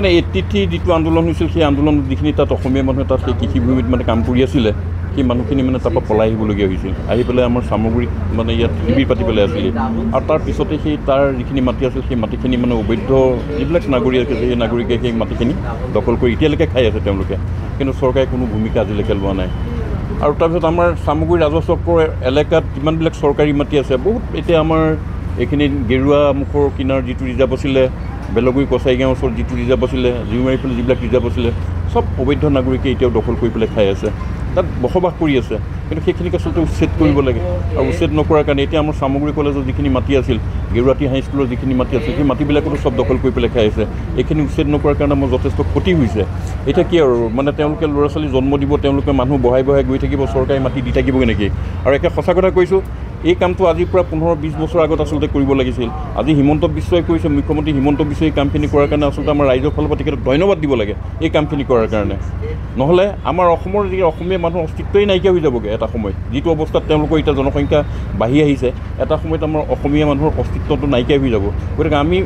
মানে 83 যিটো আন্দোলন হৈছিল সেই আন্দোলনত যিখিনি তাত অসমীয়া মানুহে তাত সেই কৃষিভূমিত মানে কাম কৰি আছিলে সেই মানুহখিনি মানে তাৰপৰা পলাই আহিবলগীয়া হৈছিল আহি পেলাই আমাৰ সামগ্ৰী মানে ইয়াত শিবিৰ পাতি পেলাই আছিলে আৰু তাৰ পিছতে সেই তাৰ যিখিনি মাটি আছিল সেই মাটিখিনি মানে অবৈধ যিবিলাক নাগৰিক আছে সেই নাগৰিকে সেই মাটিখিনি দখল কৰি এতিয়ালৈকে খাই আছে তেওঁলোকে কিন্তু চৰকাৰে কোনো ভূমিকা আজিলৈকে লোৱা নাই আৰু তাৰপিছত আমাৰ সামগ্ৰী ৰাজচক্ৰৰ এলেকাত যিমানবিলাক চৰকাৰী মাটি আছে বহুত এতিয়া আমাৰ এইখিনি গেৰুৱা মুখৰ কিনাৰ যিটো ৰিজাৰ্ভ আছিলে বেলগুৰি কছাৰী গাঁৱৰ ওচৰত যিটো ৰিজাৰ্ভ আছিলে জিউমাৰী ফালে যিবিলাক ৰিজাৰ্ভ আছিলে চব অবৈধ নাগৰিকে এতিয়াও দখল কৰি পেলাই খাই আছে তাত বসবাস কৰি আছে কিন্তু সেইখিনিক আচলতে উচ্ছেদ কৰিব লাগে আৰু উচ্ছেদ নকৰাৰ কাৰণে এতিয়া আমাৰ সামগ্ৰী কলেজৰ যিখিনি মাটি আছিল গেৰুৱাটী হাইস্কুলৰ যিখিনি মাটি আছিল সেই মাটিবিলাকতো চব দখল কৰি পেলাই খাই আছে এইখিনি উচ্ছেদ নকৰাৰ কাৰণে আমাৰ যথেষ্ট ক্ষতি হৈছে এতিয়া কি আৰু মানে তেওঁলোকে ল'ৰা ছোৱালী জন্ম দিব তেওঁলোকে মানুহ বঢ়াই বঢ়াই গৈ থাকিব চৰকাৰী মাটি দি থাকিবগৈ নেকি আৰু একে সঁচা কথা কৈছোঁ এই কামটো আজিৰ পৰা 15-20 বছৰ আগত আচলতে কৰিব লাগিছিল আজি হিমন্ত বিশ্বই কৈছে মুখ্যমন্ত্ৰী হিমন্ত বিশ্বই এই কামখিনি কৰাৰ কাৰণে আচলতে আমাৰ ৰাইজৰ ফালৰ পৰা তেখেতক ধন্যবাদ দিব লাগে এই কামখিনি কৰাৰ কাৰণে নহ'লে আমাৰ অসমৰ যি অসমীয়া মানুহৰ অস্তিত্বই নাইকিয়া হৈ যাবগৈ এটা সময়ত যিটো অৱস্থাত তেওঁলোকৰ এতিয়া জনসংখ্যা বাঢ়ি আহিছে এটা সময়ত আমাৰ অসমীয়া মানুহৰ অস্তিত্বটো নাইকিয়া হৈ যাব গতিকে আমি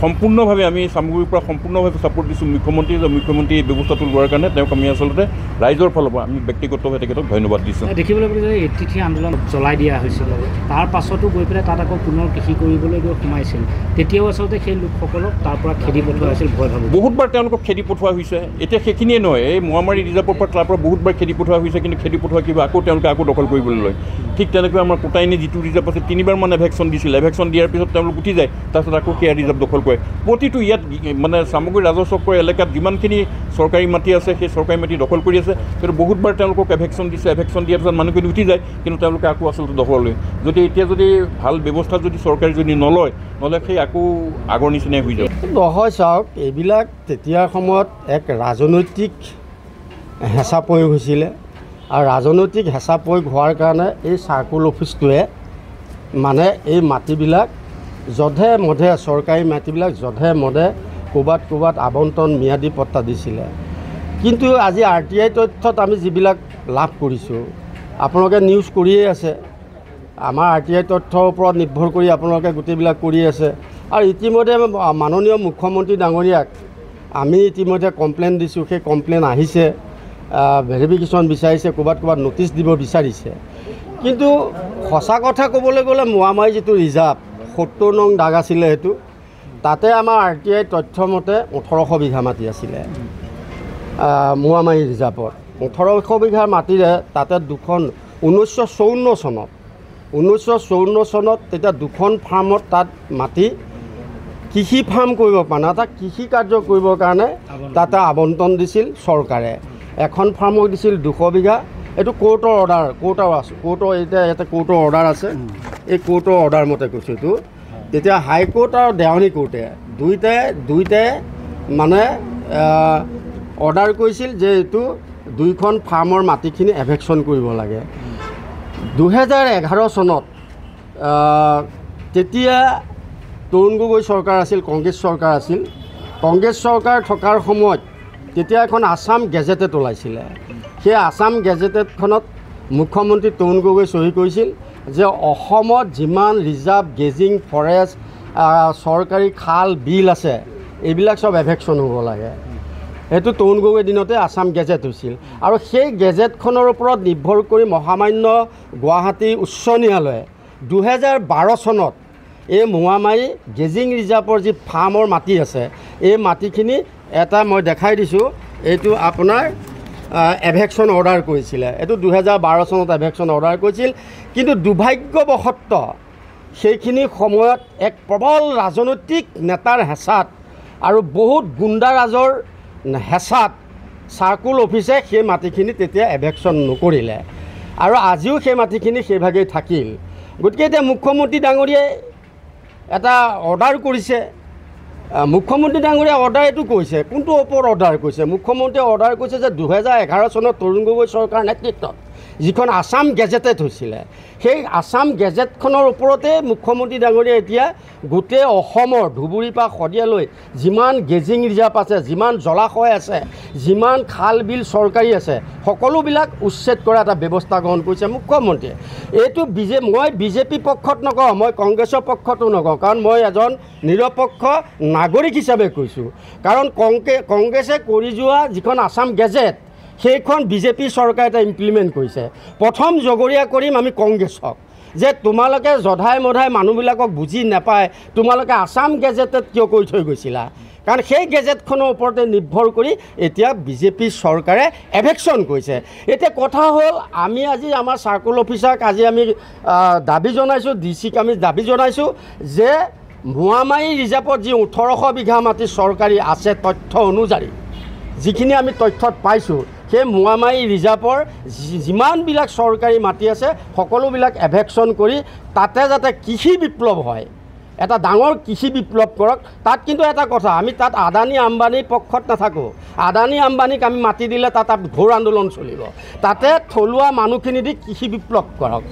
সম্পূৰ্ণভাৱে আমি সামগ্ৰীৰ পৰা সম্পূৰ্ণভাৱে ছাপোৰ্ট দিছোঁ মুখ্যমন্ত্ৰী এই ব্যৱস্থাটো লোৱাৰ কাৰণে তেওঁক আমি আচলতে ৰাইজৰ ফালৰ পৰা আমি ব্যক্তিগতভাৱে তেখেতক ধন্যবাদ দিছোঁ দেখিবলৈ পাইছোঁ যে 83 আন্দোলন জ্বলাই দিয়া হৈছিল তাৰ পাছতো গৈ পেলাই তাত আকৌ পুনৰ কৃষি কৰিবলৈ গৈ সোমাইছিল তেতিয়াও আচলতে সেই লোকসকলক তাৰ পৰা খেদি পঠোৱা হৈছিল ভয় ভাবো বহুতবাৰ তেওঁলোকক খেদি পঠোৱা হৈছে এতিয়া সেইখিনিয়ে নহয় এই মোৱামাৰী ৰিজাৰ্ভৰ পৰা তাৰ পৰা বহুতবাৰ খেদি পঠোৱা হৈছে কিন্তু খেদি পঠোৱা কিবা আকৌ তেওঁলোকে আকৌ দখল কৰিবলৈ লয় ঠিক তেনেকৈ আমাৰ কোটাইনী যিটো ৰিজাৰ্ভ আছে 3বাৰ মান এভেকশ্যন দিছিল এভেকশ্যন দিয়াৰ পিছত তেওঁলোক উঠি যায় তাৰপিছত আকৌ সেয়া ৰিজাৰ্ভ দখল কৰে প্ৰতিটো ইয়াত মানে সামগ্ৰী ৰাজচক্ৰৰ এলেকাত যিমানখিনি চৰকাৰী মাটি আছে সেই চৰকাৰী মাটি দখল কৰি আছে কিন্তু বহুতবাৰ তেওঁলোকক এভেকশ্যন দিছে এভেকশ্যন দিয়াৰ পিছত মানুহখিনি উঠি যায় কিন্তু তেওঁলোকে আকৌ আচলতে দখল লয় যদি এতিয়া যদি ভাল ব্যৱস্থা যদি চৰকাৰে যদি নলয় সেই আকৌ আগৰ নিচিনাই হৈ যাব নহয় চাওক এইবিলাক তেতিয়াৰ সময়ত এক ৰাজনৈতিক হেঁচা প্ৰয়োগ হৈছিলে আৰু ৰাজনৈতিক হেঁচা প্ৰয়োগ হোৱাৰ কাৰণে এই চাৰ্কুল অফিচটোৱে মানে এই মাটিবিলাক যধে মধে চৰকাৰী মাটিবিলাক যধে মধে ক'ৰবাত আবণ্টন ম্যাদী পট্টা দিছিলে কিন্তু আজি RTI তথ্যত আমি যিবিলাক লাভ কৰিছোঁ আপোনালোকে নিউজ কৰিয়ে আছে আমাৰ RTI তথ্যৰ ওপৰত নিৰ্ভৰ কৰি আপোনালোকে গোটেইবিলাক কৰি আছে আৰু ইতিমধ্যে মাননীয় মুখ্যমন্ত্ৰী ডাঙৰীয়াক আমি ইতিমধ্যে কমপ্লেইন দিছোঁ সেই কমপ্লেইন আহিছে ভেৰিফিকেশ্যন বিচাৰিছে ক'ৰবাত ন'টিচ দিব বিচাৰিছে কিন্তু সঁচা কথা ক'বলৈ গ'লে মোৱামাৰী যিটো ৰিজাৰ্ভ 70 নং দাগ আছিলে সেইটো তাতে আমাৰ RTI তথ্য মতে 1800 বিঘা মাটি আছিলে মোৱামাৰী ৰিজাৰ্ভত 1800 বিঘা মাটিৰে তাতে দুখন 1954 চনত তেতিয়া দুখন ফাৰ্মত তাত মাটি কৃষি ফাৰ্ম কৰিব পৰা নাই তাত কৃষি কাৰ্য কৰিবৰ কাৰণে তাতে আবণ্টন দিছিল চৰকাৰে এখন ফাৰ্মক দিছিল 200 বিঘা এইটো কোৰ্টৰ অৰ্ডাৰ কোৰ্টৰ এতিয়া ইয়াতে কোৰ্টৰ অৰ্ডাৰ আছে এই কোৰ্টৰ অৰ্ডাৰ মতে কৈছোঁ এইটো তেতিয়া হাইকোৰ্ট আৰু দেৱানী কোৰ্টে দুইটাই মানে অৰ্ডাৰ কৰিছিল যে এইটো দুইখন ফাৰ্মৰ মাটিখিনি এভেকশ্যন কৰিব লাগে 2011 চনত তেতিয়া তৰুণ গগৈ চৰকাৰ আছিল কংগ্ৰেছ চৰকাৰ থকাৰ সময়ত তেতিয়া এখন আছাম গেজেটেড ওলাইছিলে সেই আছাম গেজেটেডখনত মুখ্যমন্ত্ৰী তৰুণ গগৈ চহী কৰিছিল যে অসমত যিমান ৰিজাৰ্ভ গেজিং ফৰেষ্ট চৰকাৰী খাল বিল আছে এইবিলাক চব এভেকশ্যন হ'ব লাগে সেইটো তৰুণ গগৈৰ দিনতে আছাম গেজেট হৈছিল আৰু সেই গেজেটখনৰ ওপৰত নিৰ্ভৰ কৰি মহামান্য গুৱাহাটী উচ্চ ন্যায়ালয়ে 2012 চনত এই মোৱামাৰী গেজিং ৰিজাৰ্ভৰ যি ফাৰ্মৰ মাটি আছে এই মাটিখিনি এটা মই দেখাই দিছোঁ এইটো আপোনাৰ এভেকশ্যন অৰ্ডাৰ কৰিছিলে এইটো 2012 চনত এভেকশ্যন অৰ্ডাৰ কৰিছিল কিন্তু দুৰ্ভাগ্যবশতঃ সেইখিনি সময়ত এক প্ৰবল ৰাজনৈতিক নেতাৰ হেঁচাত আৰু বহুত গুণ্ডাৰাজৰ হেঁচাত চাৰ্কুল অফিচে সেই মাটিখিনি তেতিয়া এভেকশ্যন নকৰিলে আৰু আজিও সেই মাটিখিনি সেইভাগেই থাকিল গতিকে এতিয়া মুখ্যমন্ত্ৰী ডাঙৰীয়াই এটা অৰ্ডাৰ কৰিছে মুখ্যমন্ত্ৰী ডাঙৰীয়া অৰ্ডাৰ এইটো কৈছে কোনটো ওপৰত অৰ্ডাৰ কৰিছে মুখ্যমন্ত্ৰীয়ে অৰ্ডাৰ কৰিছে যে 2011 চনত তৰুণ গগৈ চৰকাৰ নেতৃত্বত যিখন আছাম গেজেটেড হৈছিলে সেই আছাম গেজেটখনৰ ওপৰতে মুখ্যমন্ত্ৰী ডাঙৰীয়া এতিয়া গোটেই অসমৰ ধুবুৰীৰ পৰা শদিয়ালৈ যিমান গেজিং ৰিজাৰ্ভ আছে, যিমান জলাশয় আছে, যিমান খাল বিল চৰকাৰী আছে, সকলোবিলাক উচ্ছেদ কৰা এটা ব্যৱস্থা গ্ৰহণ কৰিছে মুখ্যমন্ত্ৰীয়ে। এইটো মই বিজেপি পক্ষত নকওঁ, মই কংগ্ৰেছৰ পক্ষতো নকওঁ, কাৰণ মই এজন নিৰপেক্ষ নাগৰিক হিচাপে কৈছোঁ। কাৰণ কংগ্ৰেছে কৰি যোৱা যিখন আছাম গেজেট সেইখন বিজেপি চৰকাৰে এটা ইমপ্লিমেণ্ট কৰিছে। প্ৰথম জগৰীয়া কৰিম আমি কংগ্ৰেছক, যে তোমালোকে জধাই মধাই মানুহবিলাকক বুজি নাপায় তোমালোকে আছাম গেজেটেড কিয় কৰি থৈ গৈছিলা, কাৰণ সেই গেজেটখনৰ ওপৰতে নিৰ্ভৰ কৰি এতিয়া বিজেপি চৰকাৰে এভেকশ্যন কৰিছে। এতিয়া কথা হ'ল আমি আজি আমাৰ চাৰ্কল অফিচাৰক আজি আমি দাবী জনাইছোঁ, ডিচিক আমি দাবী জনাইছোঁ যে মোৱামাৰী ৰিজাৰ্ভত যি 1800 বিঘা মাটি চৰকাৰী আছে তথ্য অনুযায়ী, যিখিনি আমি তথ্যত পাইছোঁ, সেই মোৱামাৰী ৰিজাৰ্ভৰ যিমানবিলাক চৰকাৰী মাটি আছে সকলোবিলাক এভেকশ্যন কৰি তাতে যাতে কৃষি বিপ্লৱ হয়, এটা ডাঙৰ কৃষি বিপ্লৱ কৰক। তাত কিন্তু এটা কথা, আমি তাত আদানী আম্বানীৰ পক্ষত নাথাকোঁ। আদানী আম্বানীক আমি মাটি দিলে তাত ঘোৰ আন্দোলন চলিব। তাতে থলুৱা মানুহখিনি দি কৃষি বিপ্লৱ কৰক।